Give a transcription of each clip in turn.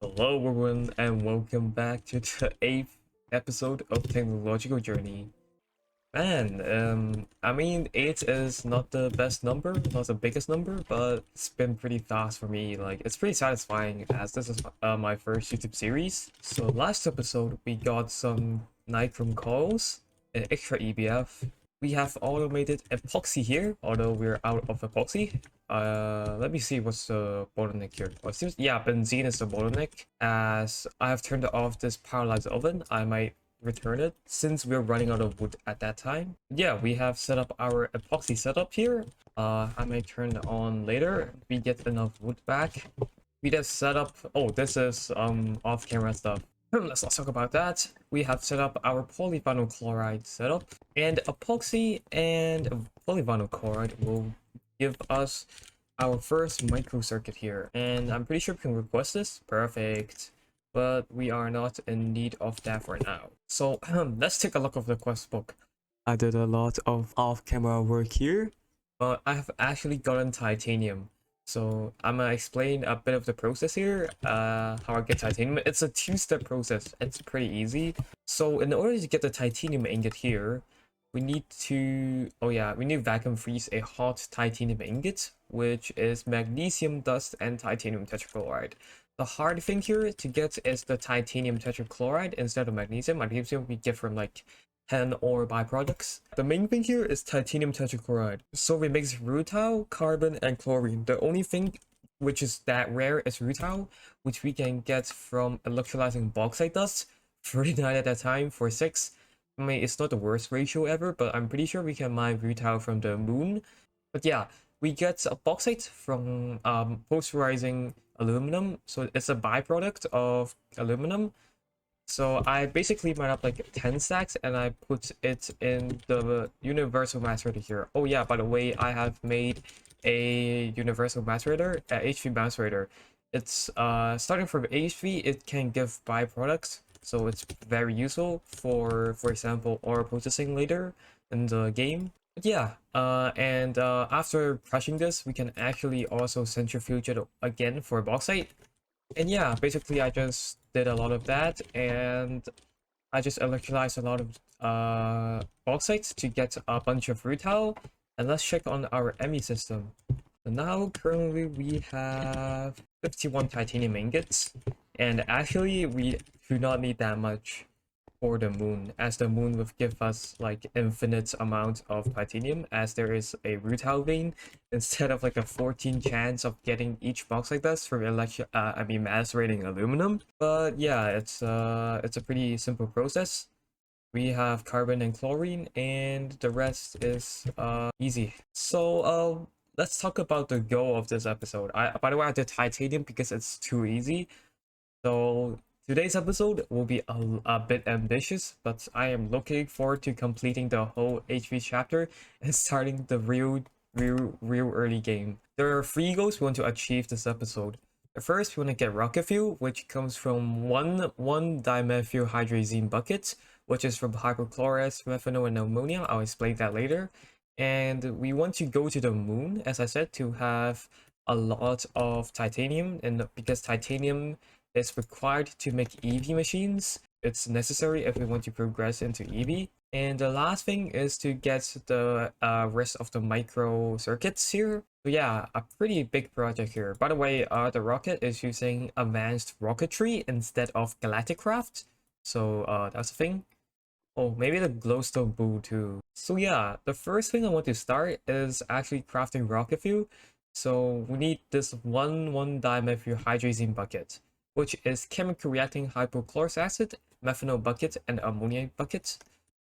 Hello everyone and welcome back to the 8th episode of Technological Journey. Man, I mean 8 is not the best number, not the biggest number, but it's been pretty fast for me. Like, it's pretty satisfying as this is my first YouTube series. So last episode we got some nichrome coils, an extra EBF. We have automated epoxy here, although we're out of epoxy. Let me see what's the bottleneck here. Well, it seems, yeah, benzene is the bottleneck. As I have turned off this paralyzed oven, I might return it since we're running out of wood at that time. Yeah, we have set up our epoxy setup here. I might turn it on later. We get enough wood back. We just set up. Oh, this is off-camera stuff. Let's not talk about that. We have set up our polyvinyl chloride setup, and epoxy and polyvinyl chloride will give us our first micro circuit here. And I'm pretty sure we can request this. Perfect. But we are not in need of that for now. So let's take a look at the quest book. I did a lot of off-camera work here, but I have actually gotten titanium. So I'm gonna explain a bit of the process here, how I get titanium. It's a two-step process. It's pretty easy. So in order to get the titanium ingot here, we need to, we need to vacuum freeze a hot titanium ingot, which is magnesium dust and titanium tetrachloride. The hard thing here to get is the titanium tetrachloride instead of magnesium. Magnesium we get from like 10 ore byproducts. The main thing here is titanium tetrachloride. So we mix rutile, carbon, and chlorine. The only thing which is that rare is rutile, which we can get from electrolyzing bauxite dust, 39 at a time for 6. I mean, it's not the worst ratio ever, but I'm pretty sure we can mine rutile from the moon. But yeah, we get a bauxite from posterizing aluminum, so it's a byproduct of aluminum. So I basically mine up like 10 stacks and I put it in the universal macerator here. Oh yeah, by the way, I have made a universal macerator, a HV macerator. It's starting from HV, it can give byproducts, so it's very useful for example ore processing later in the game. But yeah, after crushing this, we can actually also centrifuge it again for bauxite. And yeah, basically I just did a lot of that, and I just electrolyzed a lot of bauxite to get a bunch of rutile. And let's check on our ME system. So now currently we have 51 titanium ingots, and actually we do not need that much for the moon, as the moon will give us like infinite amount of titanium, as there is a rutile vein instead of like a 14 chance of getting each box like this from macerating aluminum. But yeah, it's a pretty simple process. We have carbon and chlorine, and the rest is easy. So let's talk about the goal of this episode. By the way, I did titanium because it's too easy. So today's episode will be a bit ambitious, but I am looking forward to completing the whole HV chapter and starting the real early game. There are 3 goals we want to achieve this episode. The first, we want to get rocket fuel, which comes from one dimethylhydrazine bucket, which is from hypochlorous, methanol, and ammonia. I'll explain that later. And we want to go to the moon, as I said, to have a lot of titanium, and because titanium is required to make EV machines, it's necessary if we want to progress into EV. And the last thing is to get the rest of the micro circuits here. So yeah, a pretty big project here. By the way, the rocket is using advanced rocketry instead of Galacticraft. So that's the thing. Oh, maybe the glowstone boo too. So yeah, the first thing I want to start is actually crafting rocket fuel. So we need this 1,1-dimethylhydrazine bucket, which is chemical reacting hypochlorous acid, methanol bucket, and ammonia bucket.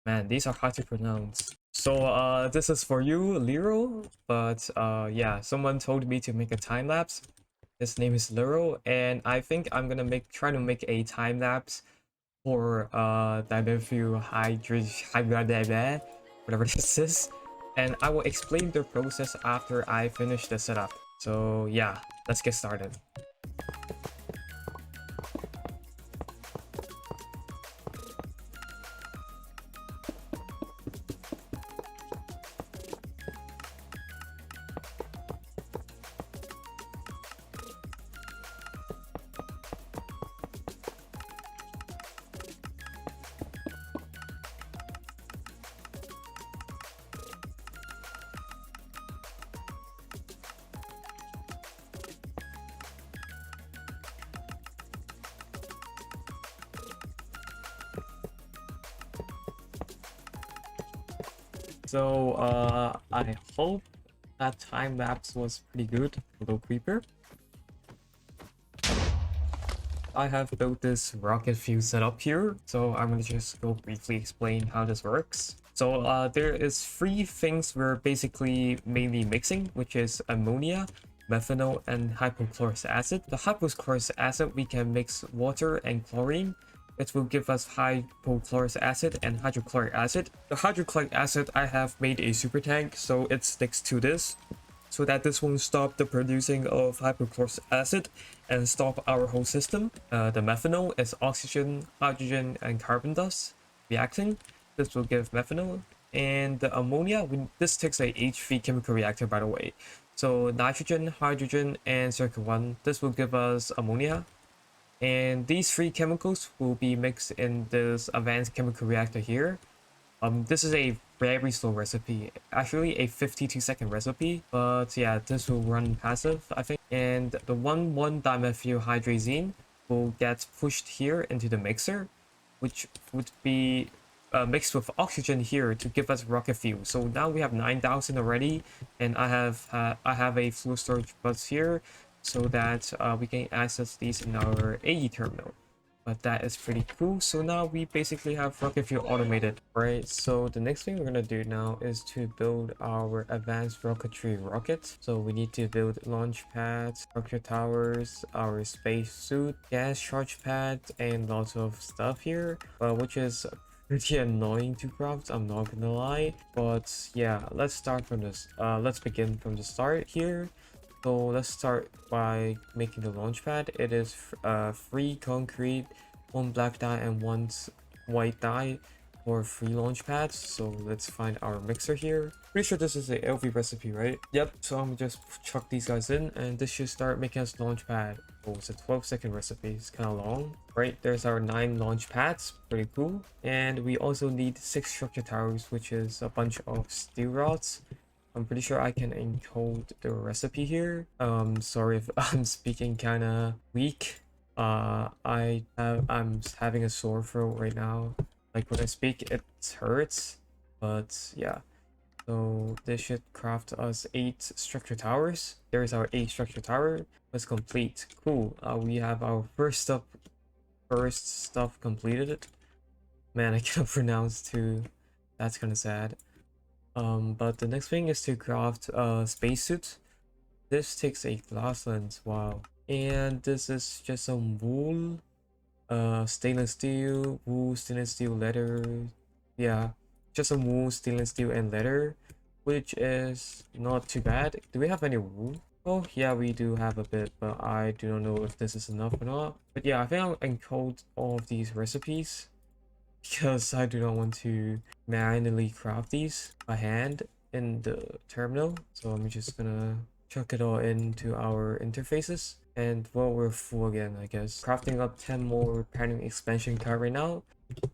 Man, these are hard to pronounce. So this is for you, Lero. But yeah, someone told me to make a time lapse. His name is Lero, and I think I'm gonna try to make a time lapse for dimethylhydrazine, whatever this is. And I will explain the process after I finish the setup. So yeah, let's get started. So I hope that time lapse was pretty good. Little creeper. I have built this rocket fuel setup here, so I'm gonna just go briefly explain how this works. So there is three things we're basically mainly mixing, which is ammonia, methanol, and hypochlorous acid. The hypochlorous acid we can mix water and chlorine. It will give us hypochlorous acid and hydrochloric acid. The hydrochloric acid I have made a super tank, so it sticks to this, so that this won't stop the producing of hypochlorous acid and stop our whole system. The methanol is oxygen, hydrogen, and carbon dust reacting. This will give methanol. And the ammonia, this takes a H3 chemical reactor, by the way. So nitrogen, hydrogen, and circle 1, this will give us ammonia. And these three chemicals will be mixed in this advanced chemical reactor here. This is a very slow recipe, actually a 52-second recipe, but yeah, this will run passive, I think. And the 1,1-dimethylhydrazine will get pushed here into the mixer, which would be mixed with oxygen here to give us rocket fuel. So now we have 9,000 already, and I have a fuel storage bus here, so that we can access these in our AE terminal. But that is pretty cool. So now we basically have rocket fuel automated. Right, so the next thing we're gonna do now is to build our advanced rocketry rocket. So we need to build launch pads, rocket towers, our space suit, gas charge pad, and lots of stuff here, which is pretty annoying to craft, I'm not gonna lie. But yeah, let's start from this. Let's begin from the start here. So let's start by making the launch pad. It is 3 concrete, 1 black dye, and 1 white dye for 3 launch pads. So let's find our mixer here. Pretty sure this is a LV recipe, right? Yep, so I'm gonna just chuck these guys in, and this should start making us launch pad. Oh, it's a 12-second recipe. It's kind of long. Right, there's our 9 launch pads. Pretty cool. And we also need 6 structure towers, which is a bunch of steel rods. I'm pretty sure I can encode the recipe here. Sorry if I'm speaking kind of weak. I'm having a sore throat right now. Like when I speak, it hurts. But yeah. So this should craft us 8 structure towers. There's our 8 structure tower. It's complete. Cool. We have our first stuff completed. Man, I cannot pronounce too. That's kind of sad. But the next thing is to craft a spacesuit. This takes a glass lens, wow. And this is just some wool, stainless steel, wool, stainless steel, leather. Yeah, just some wool, stainless steel, and leather, which is not too bad. Do we have any wool? Oh, yeah, we do have a bit, but I do not know if this is enough or not. But yeah, I think I'll encode all of these recipes, because I do not want to manually craft these by hand in the terminal. So I'm just gonna chuck it all into our interfaces, and well, we're full again, I guess. Crafting up 10 more pattern expansion card right now.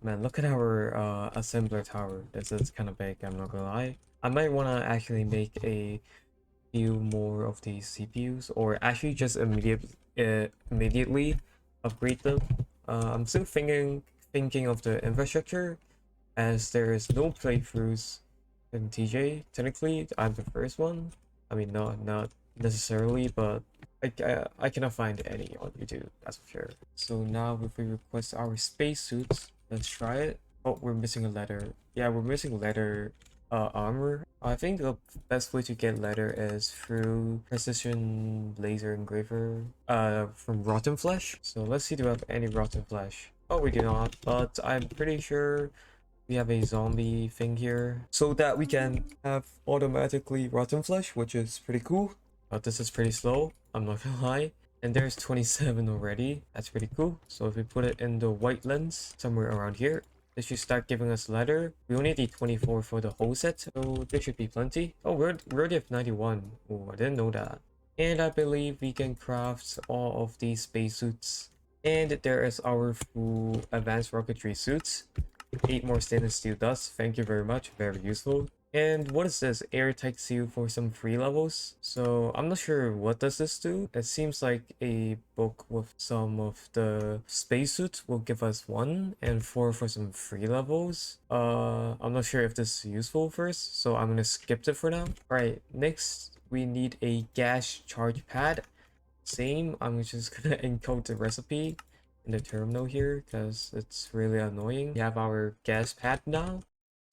Man, look at our assembler tower. This is kind of big, I'm not gonna lie. I might want to actually make a few more of these CPUs, or actually just immediately upgrade them. I'm still thinking of the infrastructure, as there is no playthroughs in TJ. Technically, I'm the first one. I mean, not necessarily, but I cannot find any on YouTube, that's for sure. So now if we request our spacesuits, let's try it. Oh, we're missing a letter. Yeah, we're missing letter armor. I think the best way to get leather is through precision laser engraver from rotten flesh. So let's see, do we have any rotten flesh? Oh, we do not, but I'm pretty sure we have a zombie thing here, so that we can have automatically rotten flesh, which is pretty cool. But this is pretty slow, I'm not gonna lie. And there's 27 already. That's pretty cool. So if we put it in the white lens somewhere around here, this should start giving us leather. We only need 24 for the whole set, so there should be plenty. Oh, we're already at 91. Oh, I didn't know that. And I believe we can craft all of these spacesuits. And there is our full advanced rocketry suits. 8 more stainless steel dust. Thank you very much. Very useful. And what is this? Airtight seal for some free levels. So I'm not sure what does this do. It seems like a book with some of the spacesuit will give us 1 and 4 for some free levels. I'm not sure if this is useful first, so I'm gonna skip it for now. Alright, next we need a gas charge pad. Same, I'm just gonna encode the recipe in the terminal here because it's really annoying. We have our gas pad now.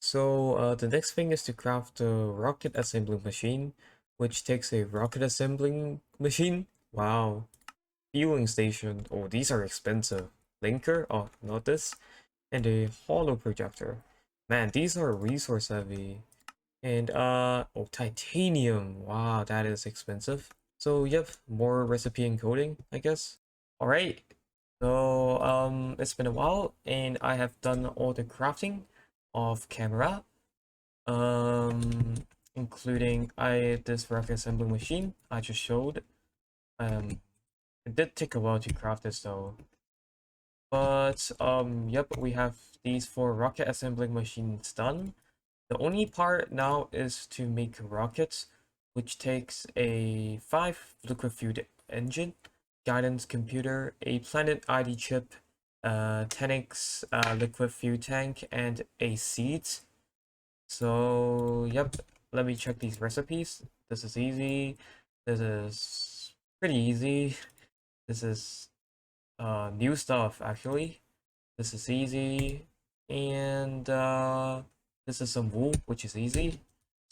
So the next thing is to craft the rocket assembling machine, which takes a rocket assembling machine. Wow. Fueling station. Oh, these are expensive. Linker. Oh, not this. And a hollow projector. Man, these are resource heavy. And oh, titanium. Wow, that is expensive. So yep, more recipe encoding, I guess. All right. So it's been a while, and I have done all the crafting of camera, including this rocket assembly machine I just showed. It did take a while to craft this though, but yep, we have these 4 rocket assembling machines done. The only part now is to make rockets, which takes a 5 liquid fueled engine, guidance computer, a planet ID chip, 10x liquid fuel tank, and a seed. So, yep, let me check these recipes. This is easy. This is pretty easy. This is new stuff actually. This is easy. And this is some wool, which is easy.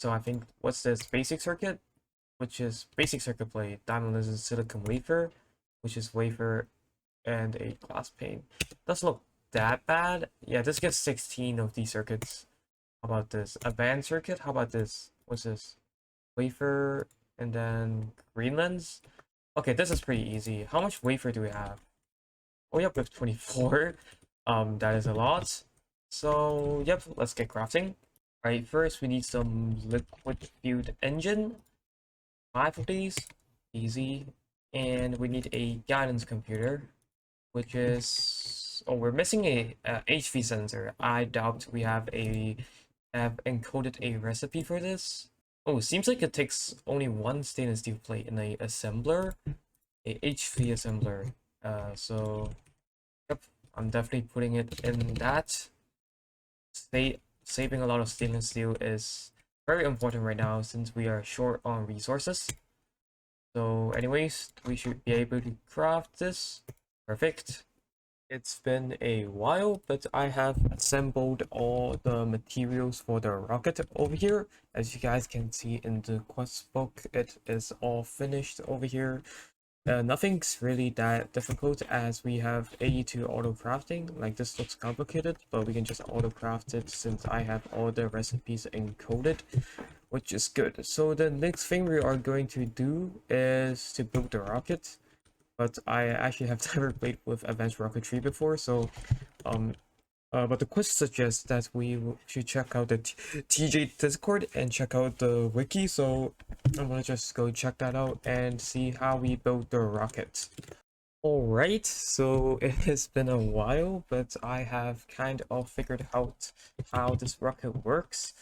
So I think what's this basic circuit, which is basic circuit plate, diamond lens silicon wafer, which is wafer and a glass pane. Doesn't look that bad. Yeah, this gets 16 of these circuits. How about this? A band circuit? How about this? What's this? Wafer and then green lens? Okay, this is pretty easy. How much wafer do we have? Oh, yep, we have 24. That is a lot. So, yep, let's get crafting. Alright, first we need some liquid fueled engine. 5 of these. Easy. And we need a guidance computer, which is... Oh, we're missing a HV sensor. I doubt we have encoded a recipe for this. Oh, seems like it takes only 1 stainless steel plate in a assembler, a HV assembler. So yep, I'm definitely putting it in that. Saving a lot of stainless steel is very important right now since we are short on resources. So anyways, we should be able to craft this. Perfect. It's been a while, but I have assembled all the materials for the rocket over here. As you guys can see in the quest book, it is all finished over here. Nothing's really that difficult as we have AE2 auto crafting. Like this looks complicated, but we can just auto craft it since I have all the recipes encoded, which is good. So the next thing we are going to do is to build the rocket. But I actually have never played with advanced rocketry before, so but the quest suggests that we should check out the TJ Discord and check out the wiki, so I'm gonna just go check that out and see how we build the rocket. Alright, so it has been a while, but I have kind of figured out how this rocket works.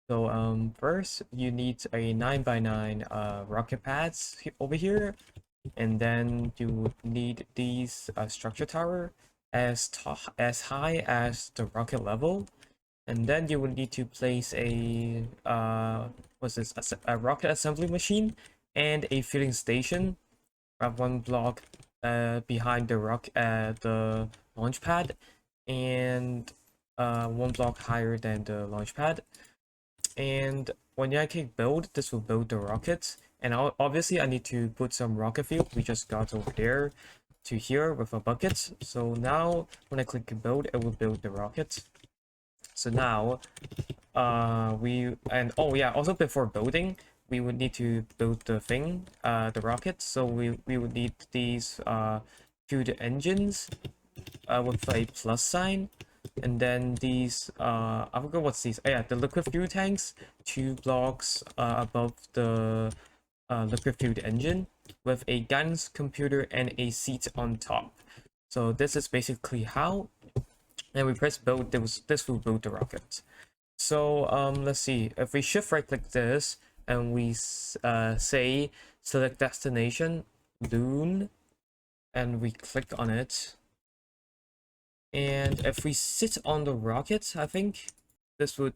So first you need a 9x9 rocket pads over here, and then you need these structure tower as high as the rocket level, and then you will need to place a what's this, a rocket assembly machine and a filling station 1 block behind the launch pad, and 1 block higher than the launch pad. And when I click build, this will build the rocket. And obviously I need to put some rocket fuel we just got over there to here with a bucket. So now when I click build, it will build the rocket. So now oh yeah, also before building, we would need to build the thing, the rocket. So we would need these fueled engines with a plus sign, and then these I forgot what's these. Oh, yeah, the liquid fuel tanks 2 blocks above the liquid fueled engine with a guidance computer and a seat on top. So this is basically how, and we press build. This will build the rocket. So let's see. If we shift right click this and we say select destination, Dune, and we click on it. And if we sit on the rocket, I think this would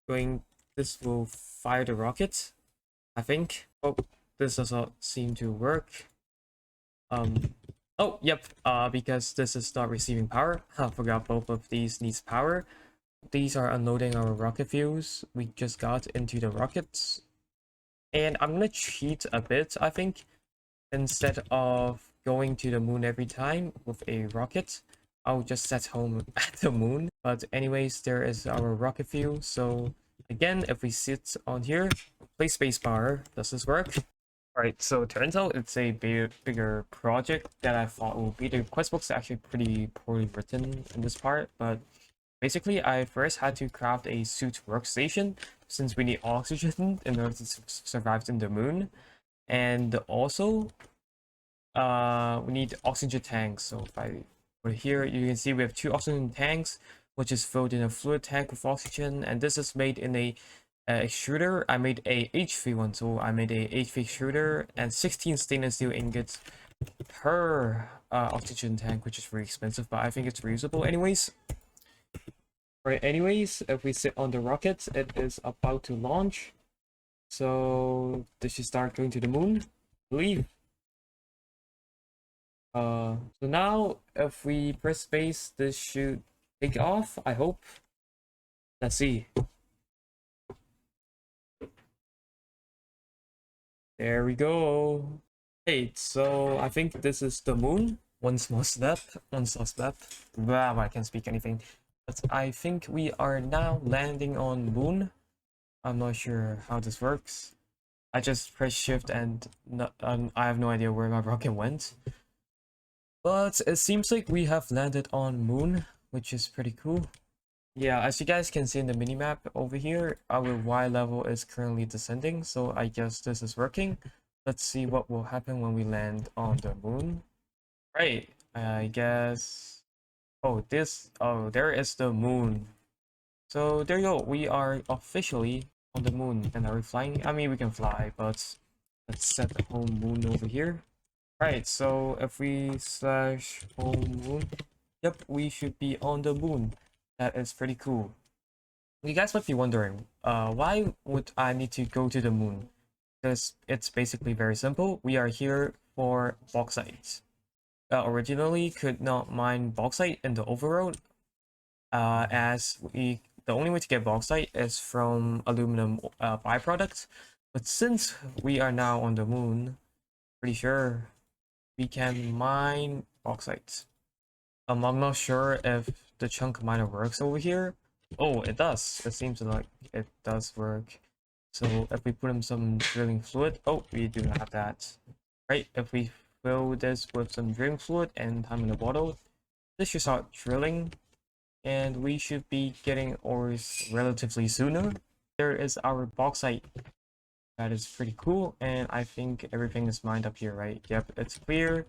going this will fire the rocket. I think. Oh, this does not seem to work. Oh, yep. Because this is not receiving power. I forgot both of these needs power. These are unloading our rocket fuels we just got into the rockets. And I'm gonna cheat a bit, I think. Instead of going to the moon every time with a rocket, I'll just set home at the moon. But anyways, there is our rocket fuel. So again, if we sit on here, play spacebar, does this work? Alright, so it turns out it's a bigger project than I thought it would be. The quest book's actually pretty poorly written in this part, but basically I first had to craft a suit workstation since we need oxygen in order to survive in the moon. And also, we need oxygen tanks. So if I put here, you can see we have 2 oxygen tanks, which is filled in a fluid tank with oxygen, and this is made in a extruder. I made a HV one, so I made a HV extruder and 16 stainless steel ingots per oxygen tank, which is really expensive, but I think it's reusable anyways. Right, anyways, if we sit on the rocket, it is about to launch. So this should start going to the moon, I believe. So now if we press space, this should take off, I hope. Let's see. There we go. Hey, so I think this is the moon. One small step, one small step. Wow, I can't speak anything. But I think we are now landing on moon. I'm not sure how this works. I just pressed shift and I have no idea where my rocket went. But it seems like we have landed on moon, which is pretty cool. Yeah, as you guys can see in the minimap over here, our Y level is currently descending, so I guess this is working. Let's see what will happen when we land on the moon. Right, I guess... Oh, there is the moon. So there you go, we are officially on the moon. And are we flying? I mean, we can fly, but let's set the home moon over here. Right, so if we slash home moon, yep, we should be on the moon. That is pretty cool. You guys might be wondering, why would I need to go to the moon? Because it's basically very simple. We are here for bauxite. Originally could not mine bauxite in the overworld, as the only way to get bauxite is from aluminum byproducts. But since we are now on the moon, pretty sure we can mine bauxite. I'm not sure if the chunk miner works over here. Oh, it does. It seems like it does work. So if we put in some drilling fluid, oh, we do not have that. Right, if we fill this with some drilling fluid and time in a bottle, this should start drilling, and we should be getting ores relatively sooner. There is our bauxite. That is pretty cool, and I think everything is mined up here, right? Yep, it's clear.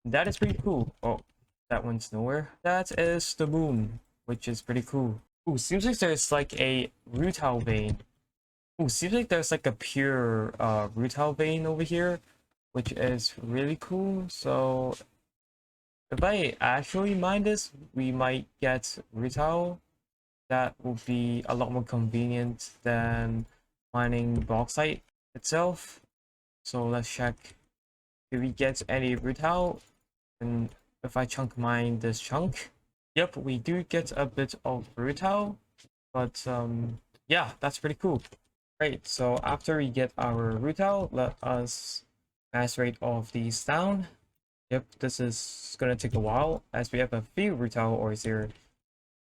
That is pretty cool. Oh, that one's nowhere. That is the moon, which is pretty cool. Ooh, seems like there's like a rutile vein. Ooh, seems like there's like a pure rutile vein over here, which is really cool. So if I actually mine this, we might get rutile. That will be a lot more convenient than mining bauxite itself. So let's check. Do we get any rutile? And if I chunk mine this chunk, yep, we do get a bit of rutile. But yeah, that's pretty cool. Right, so after we get our rutile, let us macerate all of these down. Yep, this is gonna take a while as we have a few rutile ores here.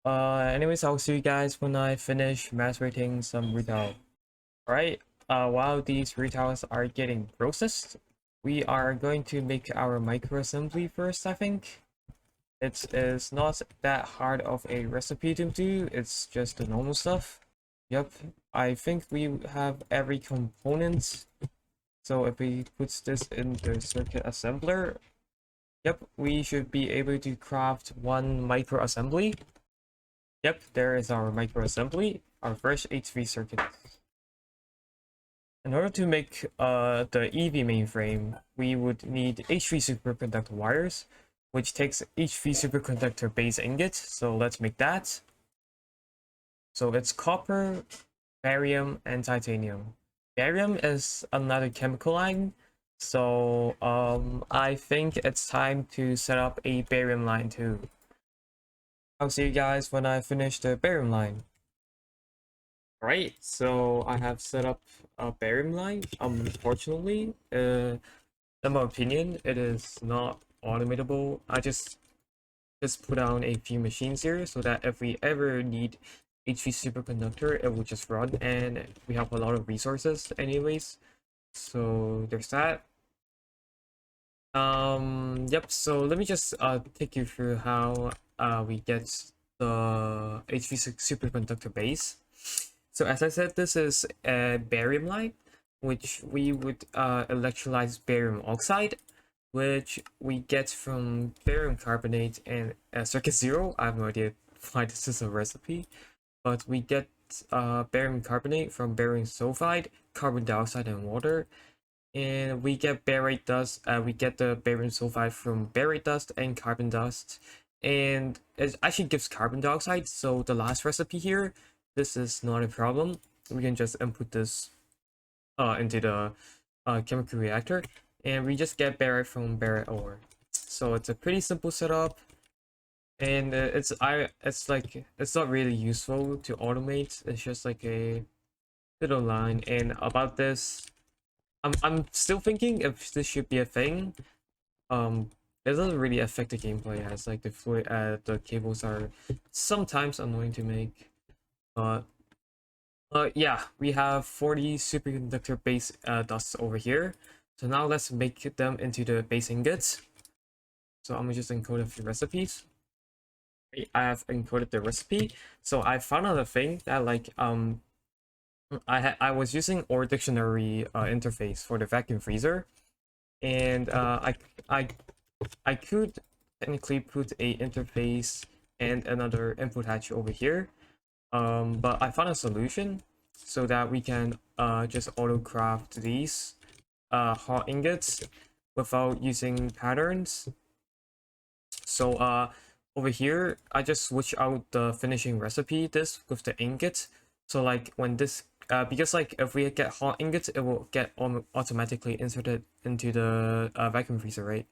Anyways, I'll see you guys when I finish macerating some rutile. Alright, while these rutiles are getting processed, we are going to make our microassembly first, I think. It is not that hard of a recipe to do, it's just the normal stuff. Yep, I think we have every component. So if we put this in the circuit assembler, yep, we should be able to craft one microassembly. Yep, there is our microassembly, our first HV circuit. In order to make the EV mainframe, we would need HV superconductor wires, which takes HV superconductor base ingot. So let's make that. So it's copper, barium, and titanium. Barium is another chemical line, so I think it's time to set up a barium line too. I'll see you guys when I finish the barium line. Alright, so I have set up a barium line. Unfortunately, in my opinion, it is not automatable. I just put down a few machines here so that if we ever need HV superconductor, it will just run, and we have a lot of resources anyways. So there's that. Yep, so let me just take you through how we get the HV superconductor base. So as I said, this is a barium line, which we would electrolyze barium oxide, which we get from barium carbonate and circuit 0. I have no idea why this is a recipe, but we get barium carbonate from barium sulfide, carbon dioxide, and water. And we get barite dust. We get the barium sulfide from barite dust and carbon dust, and it actually gives carbon dioxide. So the last recipe here, this is not a problem. We can just input this into the chemical reactor, and we just get barite from barite ore. So it's a pretty simple setup, and it's not really useful to automate. It's just like a little line. And about this, I'm still thinking if this should be a thing. It doesn't really affect the gameplay, as like the cables are sometimes annoying to make. But yeah, we have 40 superconductor base dusts over here. So now let's make them into the base ingots. So I'm gonna just encode a few recipes. I have encoded the recipe. So I found out a thing that like I was using Ore Dictionary interface for the vacuum freezer, and I could technically put a interface and another input hatch over here, but I found a solution so that we can just auto craft these hot ingots without using patterns. So over here I just switch out the finishing recipe this with the ingot. So like when this because like if we get hot ingots, it will get automatically inserted into the vacuum freezer, right?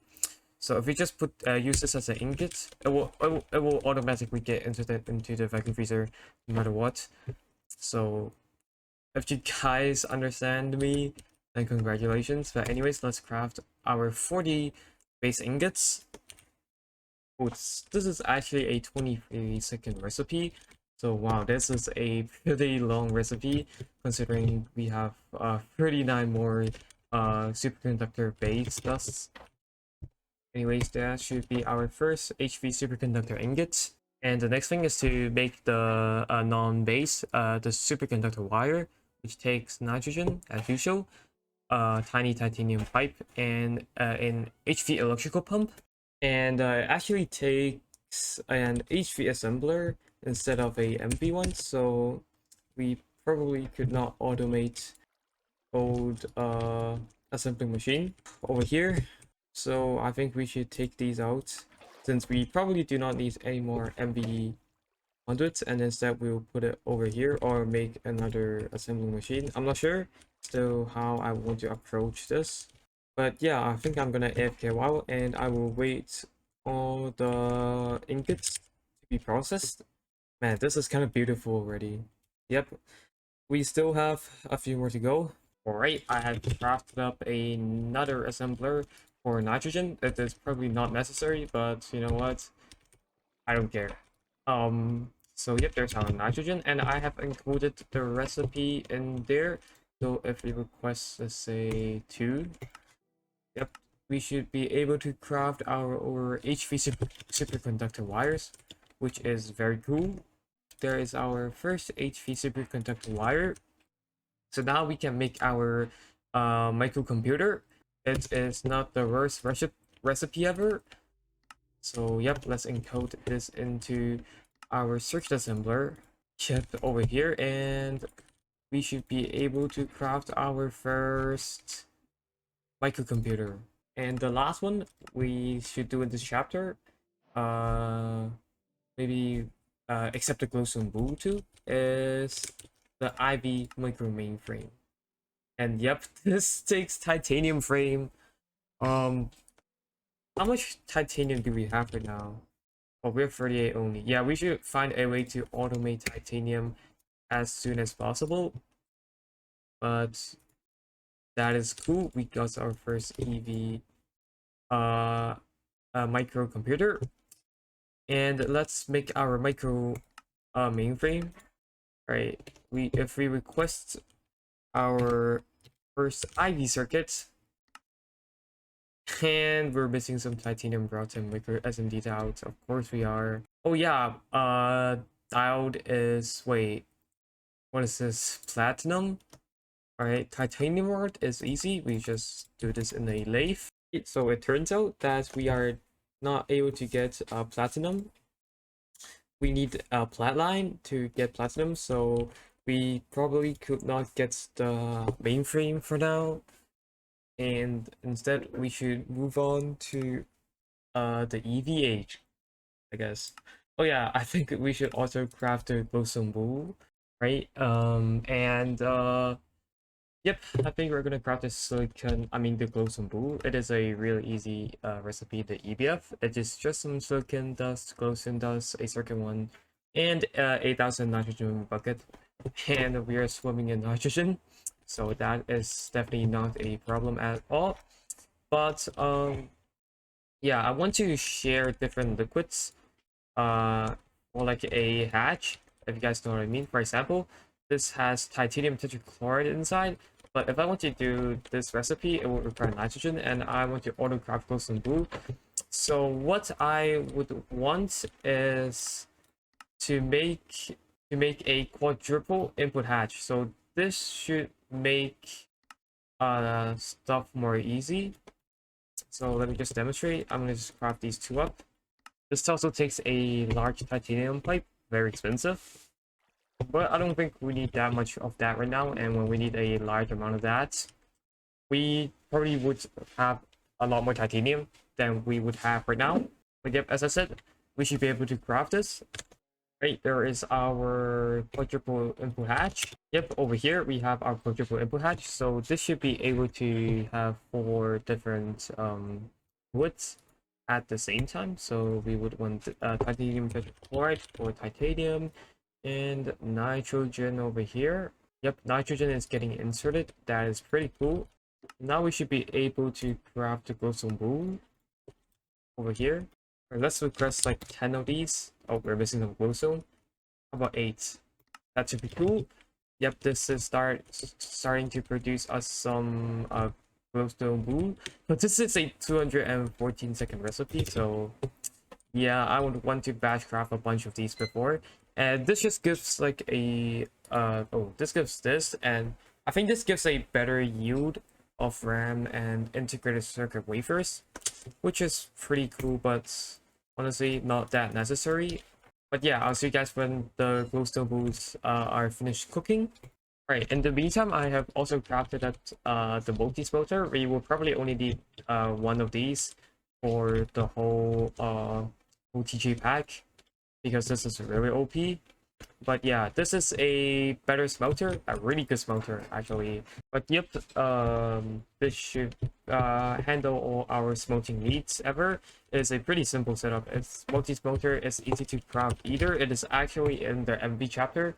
So if we just put use this as an ingot, it will automatically get inserted into the vacuum freezer no matter what. So if you guys understand me, then congratulations. But anyways, let's craft our 40 base ingots. Oh, this is actually a 23-second recipe. So wow, this is a pretty long recipe considering we have 39 more superconductor base dusts. Anyways, that should be our first HV superconductor ingot. And the next thing is to make the non-base, the superconductor wire, which takes nitrogen as usual, tiny titanium pipe, and an HV electrical pump. And actually takes an HV assembler instead of a MV one, so we probably could not automate old assembling machine over here. So I think we should take these out since we probably do not need any more MV conduits, and instead we'll put it over here or make another assembling machine. I'm not sure still how I want to approach this. But yeah, I think I'm gonna AFK a while and I will wait all the ingots to be processed. Man, this is kind of beautiful already. Yep, we still have a few more to go. Alright, I have crafted up another assembler for nitrogen. It is probably not necessary, but you know what? I don't care. So yep, there's our nitrogen, and I have included the recipe in there. So if we request, let's say 2, yep, we should be able to craft our HV superconductor wires, which is very cool. There is our first HV superconductor wire. So now we can make our microcomputer. It is not the worst recipe ever. So yep, let's encode this into our circuit assembler chip over here, and we should be able to craft our first microcomputer. And the last one we should do in this chapter, uh, maybe except the glowstone bool too, is the IV micro mainframe. And yep, this takes titanium frame. Um, how much titanium do we have right now? Oh, we have 38 only. Yeah, we should find a way to automate titanium as soon as possible. But that is cool. We got our first EV microcomputer. And let's make our micro mainframe. Right. If we request our first IV circuit, and we're missing some titanium routes and micro SMD diodes. Of course we are. Oh yeah, diode is, wait, what is this? Platinum? Alright, titanium rod is easy. We just do this in a lathe. So it turns out that we are not able to get platinum. We need a plat line to get platinum, so we probably could not get the mainframe for now. And instead we should move on to the EVH, I guess. Oh yeah, I think we should also craft the glowstone bool, right? Yep, I think we're gonna craft this silicon, I mean the glowstone bool. It is a really easy recipe, the EBF. It is just some silicon dust, glowstone dust, a circuit one, and 8,000 nitrogen bucket. And we are swimming in nitrogen, so that is definitely not a problem at all. But yeah, I want to share different liquids or like a hatch, if you guys know what I mean. For example, this has titanium tetrachloride inside, but if I want to do this recipe, it will require nitrogen, and I want to auto craft glowstone bool. So what I would want is to make a quadruple input hatch. So this should make stuff more easy. So let me just demonstrate. I'm gonna just craft these two up. This also takes a large titanium pipe, very expensive. But I don't think we need that much of that right now, and when we need a large amount of that, we probably would have a lot more titanium than we would have right now. But yep, as I said, we should be able to craft this. Right, there is our quadruple input hatch. Yep, over here we have our quadruple input hatch. So this should be able to have 4 different woods at the same time. So we would want titanium tetrachloride for titanium and nitrogen over here. Yep, nitrogen is getting inserted. That is pretty cool. Now we should be able to craft the glowstone bool over here. Right, let's request like 10 of these. Oh, we're missing some glowstone. How about 8? That should be cool. Yep, this is starting to produce us some glowstone bool. But this is a 214-second recipe, so yeah, I would want to batch craft a bunch of these before. And this just gives like a this gives this, and I think this gives a better yield of RAM and integrated circuit wafers, which is pretty cool, but honestly not that necessary. But yeah, I'll see you guys when the glowstone bools are finished cooking. Right, in the meantime, I have also crafted the multi-smelter. We will probably only need 1 of these for the whole OTG pack, because this is really OP. But yeah, this is a better smelter, a really good smelter actually. But yep, this should handle all our smelting needs ever. It's a pretty simple setup. It's multi-smelter, it's easy to craft either. It is actually in the MV chapter.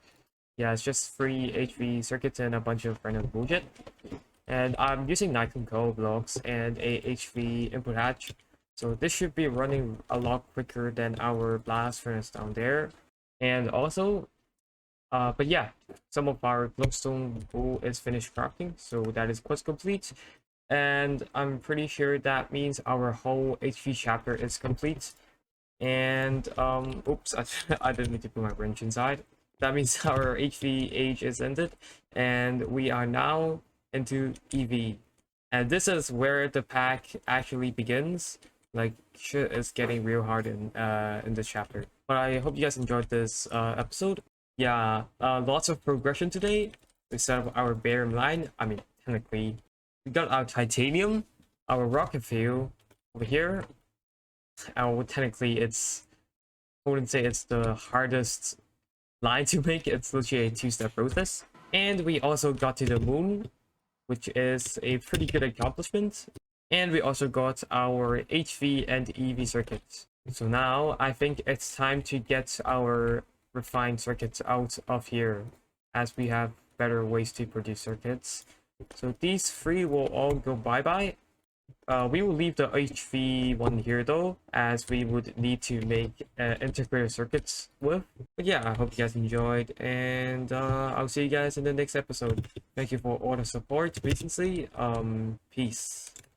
Yeah, it's just 3 HV circuits and a bunch of random bullshit. And I'm using Nikon Go blocks and a HV input hatch. So this should be running a lot quicker than our blast furnace down there. And also, but yeah, some of our glowstone bool is finished crafting, so that is quest complete. And I'm pretty sure that means our whole HV chapter is complete. And oops, I didn't need to put my wrench inside. That means our HV age is ended, and we are now into EV. And this is where the pack actually begins. Like shit is getting real hard in this chapter. But I hope you guys enjoyed this episode. Yeah, lots of progression today. Instead of our bare line, I mean technically we got our titanium, our rocket fuel over here. Technically it's, I wouldn't say it's the hardest line to make. It's literally a two-step process. And we also got to the moon, which is a pretty good accomplishment. And we also got our HV and EV circuits. So now I think it's time to get our refined circuits out of here, as we have better ways to produce circuits. So these three will all go bye-bye. We will leave the HV one here though, as we would need to make integrated circuits with. But yeah, I hope you guys enjoyed, and I'll see you guys in the next episode. Thank you for all the support recently. Peace.